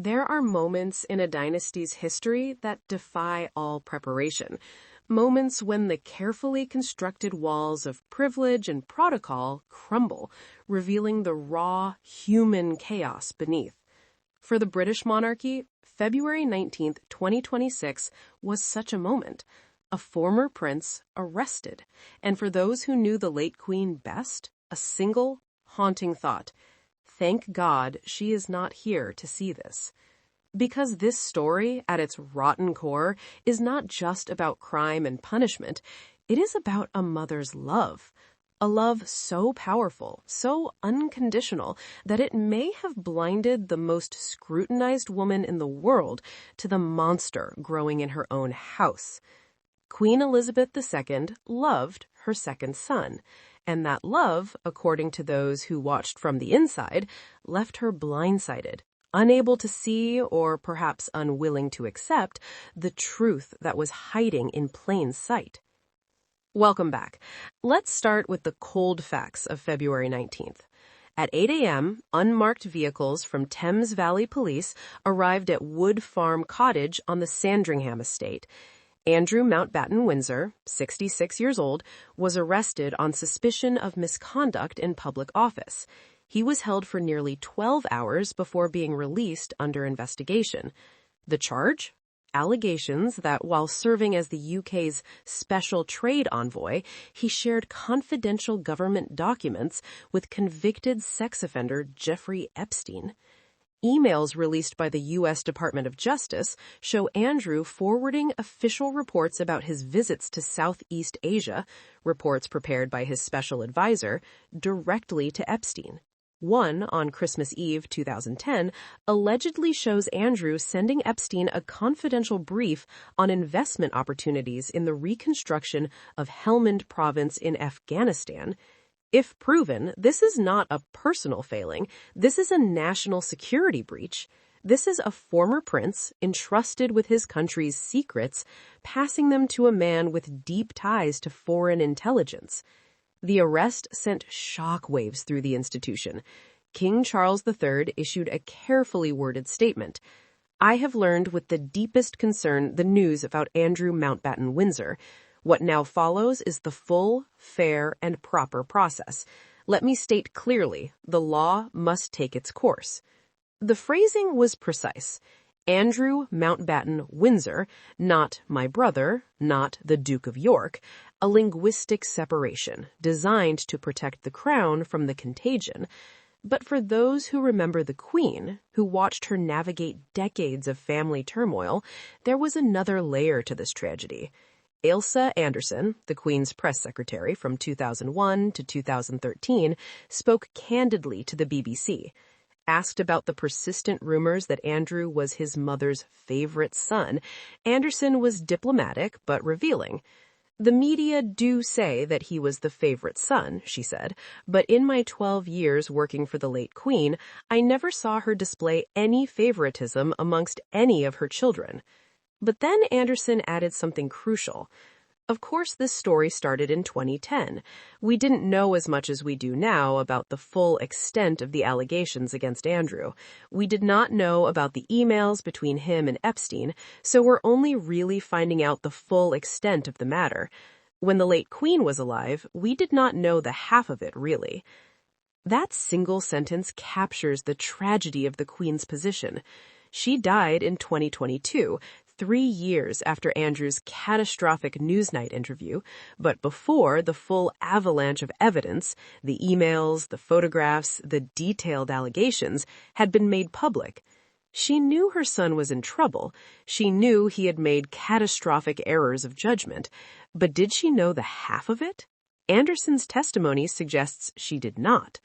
There are moments in a dynasty's history that defy all preparation. Moments when the carefully constructed walls of privilege and protocol crumble, revealing the raw, human chaos beneath. For the British monarchy, February 19th, 2026 was such a moment. A former prince arrested, and for those who knew the late queen best, a single, haunting thought. Thank God she is not here to see this. Because this story, at its rotten core, is not just about crime and punishment. It is about a mother's love. A love so powerful, so unconditional, that it may have blinded the most scrutinized woman in the world to the monster growing in her own house. Queen Elizabeth II loved her second son, and that love, according to those who watched from the inside, left her blindsided, unable to see or perhaps unwilling to accept the truth that was hiding in plain sight. Welcome back. Let's start with the cold facts of February 19th. At 8 a.m., unmarked vehicles from Thames Valley Police arrived at Wood Farm Cottage on the Sandringham estate. Andrew Mountbatten Windsor, 66 years old, was arrested on suspicion of misconduct in public office. He was held for nearly 12 hours before being released under investigation. The charge? Allegations that while serving as the UK's special trade envoy, he shared confidential government documents with convicted sex offender Jeffrey Epstein. Emails released by the U.S. Department of Justice show Andrew forwarding official reports about his visits to Southeast Asia, reports prepared by his special advisor, directly to Epstein. One, on Christmas Eve 2010, allegedly shows Andrew sending Epstein a confidential brief on investment opportunities in the reconstruction of Helmand Province in Afghanistan. If proven, this is not a personal failing. This is a national security breach. This is a former prince entrusted with his country's secrets, passing them to a man with deep ties to foreign intelligence. The arrest sent shockwaves through the institution. King Charles III issued a carefully worded statement. I have learned with the deepest concern the news about Andrew Mountbatten Windsor. What now follows is the full, fair, and proper process. Let me state clearly, the law must take its course. The phrasing was precise. Andrew Mountbatten Windsor, not my brother, not the Duke of York, a linguistic separation designed to protect the crown from the contagion. But for those who remember the Queen, who watched her navigate decades of family turmoil, there was another layer to this tragedy. Ailsa Anderson, the Queen's press secretary from 2001 to 2013, spoke candidly to the BBC. Asked about the persistent rumors that Andrew was his mother's favorite son, Anderson was diplomatic but revealing. The media do say that he was the favorite son, she said, but in my 12 years working for the late Queen, I never saw her display any favoritism amongst any of her children. But then Anderson added something crucial. Of course, this story started in 2010. We didn't know as much as we do now about the full extent of the allegations against Andrew. We did not know about the emails between him and Epstein, so we're only really finding out the full extent of the matter. When the late Queen was alive, we did not know the half of it, really. That single sentence captures the tragedy of the Queen's position. She died in 2022, 3 years after Andrew's catastrophic Newsnight interview, but before the full avalanche of evidence, the emails, the photographs, the detailed allegations, had been made public. She knew her son was in trouble. She knew he had made catastrophic errors of judgment. But did she know the half of it? Anderson's testimony suggests she did not.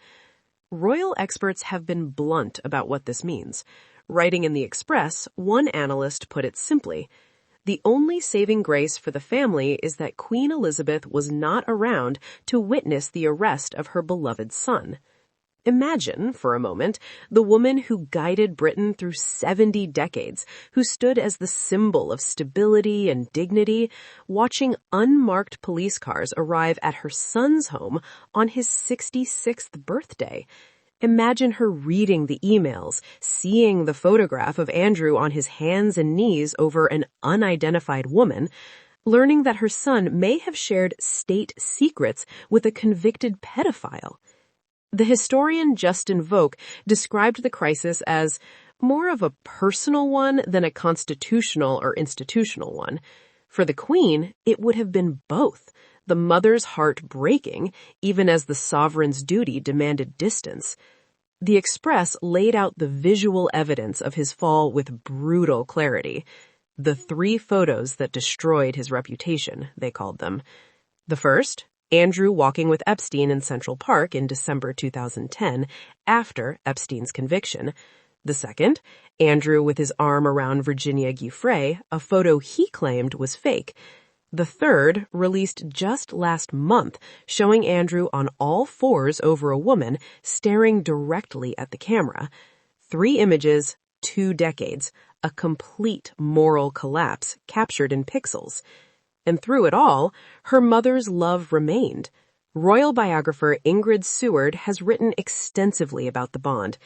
Royal experts have been blunt about what this means. Writing in the Express, one analyst put it simply, the only saving grace for the family is that Queen Elizabeth was not around to witness the arrest of her beloved son. Imagine, for a moment, the woman who guided Britain through 70 decades, who stood as the symbol of stability and dignity, watching unmarked police cars arrive at her son's home on his 66th birthday. Imagine her reading the emails, seeing the photograph of Andrew on his hands and knees over an unidentified woman, learning that her son may have shared state secrets with a convicted pedophile. The historian Justin Volk described the crisis as more of a personal one than a constitutional or institutional one. For the Queen, it would have been both, the mother's heart breaking, even as the sovereign's duty demanded distance. The Express laid out the visual evidence of his fall with brutal clarity. The 3 photos that destroyed his reputation, they called them. The first, Andrew walking with Epstein in Central Park in December 2010, after Epstein's conviction. The second, Andrew with his arm around Virginia Giuffre, a photo he claimed was fake. The third, released just last month, showing Andrew on all fours over a woman, staring directly at the camera. 3 images, 2 decades, a complete moral collapse captured in pixels. And through it all, her mother's love remained. Royal biographer Ingrid Seward has written extensively about the bond.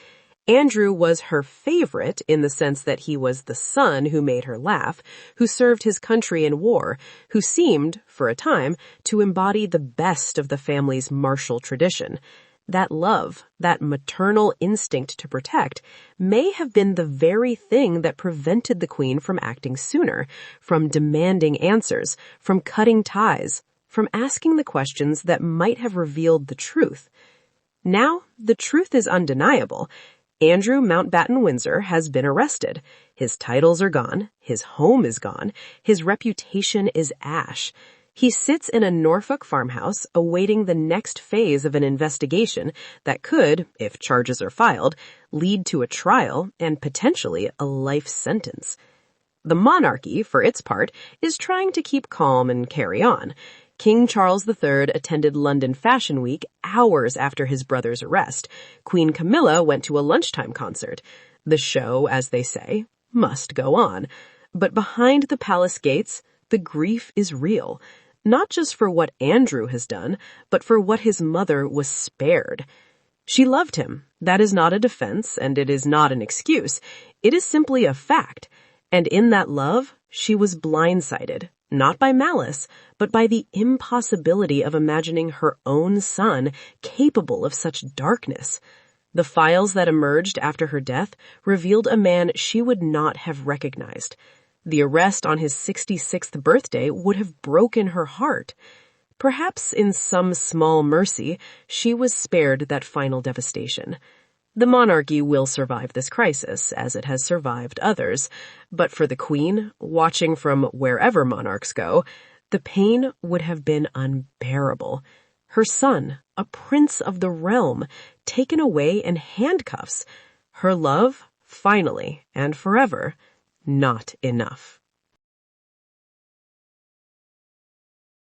Andrew was her favorite in the sense that he was the son who made her laugh, who served his country in war, who seemed, for a time, to embody the best of the family's martial tradition. That love, that maternal instinct to protect, may have been the very thing that prevented the Queen from acting sooner, from demanding answers, from cutting ties, from asking the questions that might have revealed the truth. Now, the truth is undeniable. Andrew Mountbatten Windsor has been arrested. His titles are gone, his home is gone, his reputation is ash. He sits in a Norfolk farmhouse awaiting the next phase of an investigation that could, if charges are filed, lead to a trial and potentially a life sentence. The monarchy, for its part, is trying to keep calm and carry on. King Charles III attended London Fashion Week hours after his brother's arrest. Queen Camilla went to a lunchtime concert. The show, as they say, must go on. But behind the palace gates, the grief is real. Not just for what Andrew has done, but for what his mother was spared. She loved him. That is not a defense, and it is not an excuse. It is simply a fact. And in that love, she was blindsided. Not by malice, but by the impossibility of imagining her own son capable of such darkness. The files that emerged after her death revealed a man she would not have recognized. The arrest on his 66th birthday would have broken her heart. Perhaps in some small mercy, she was spared that final devastation. The monarchy will survive this crisis, as it has survived others. But for the Queen, watching from wherever monarchs go, the pain would have been unbearable. Her son, a prince of the realm, taken away in handcuffs. Her love, finally and forever, not enough.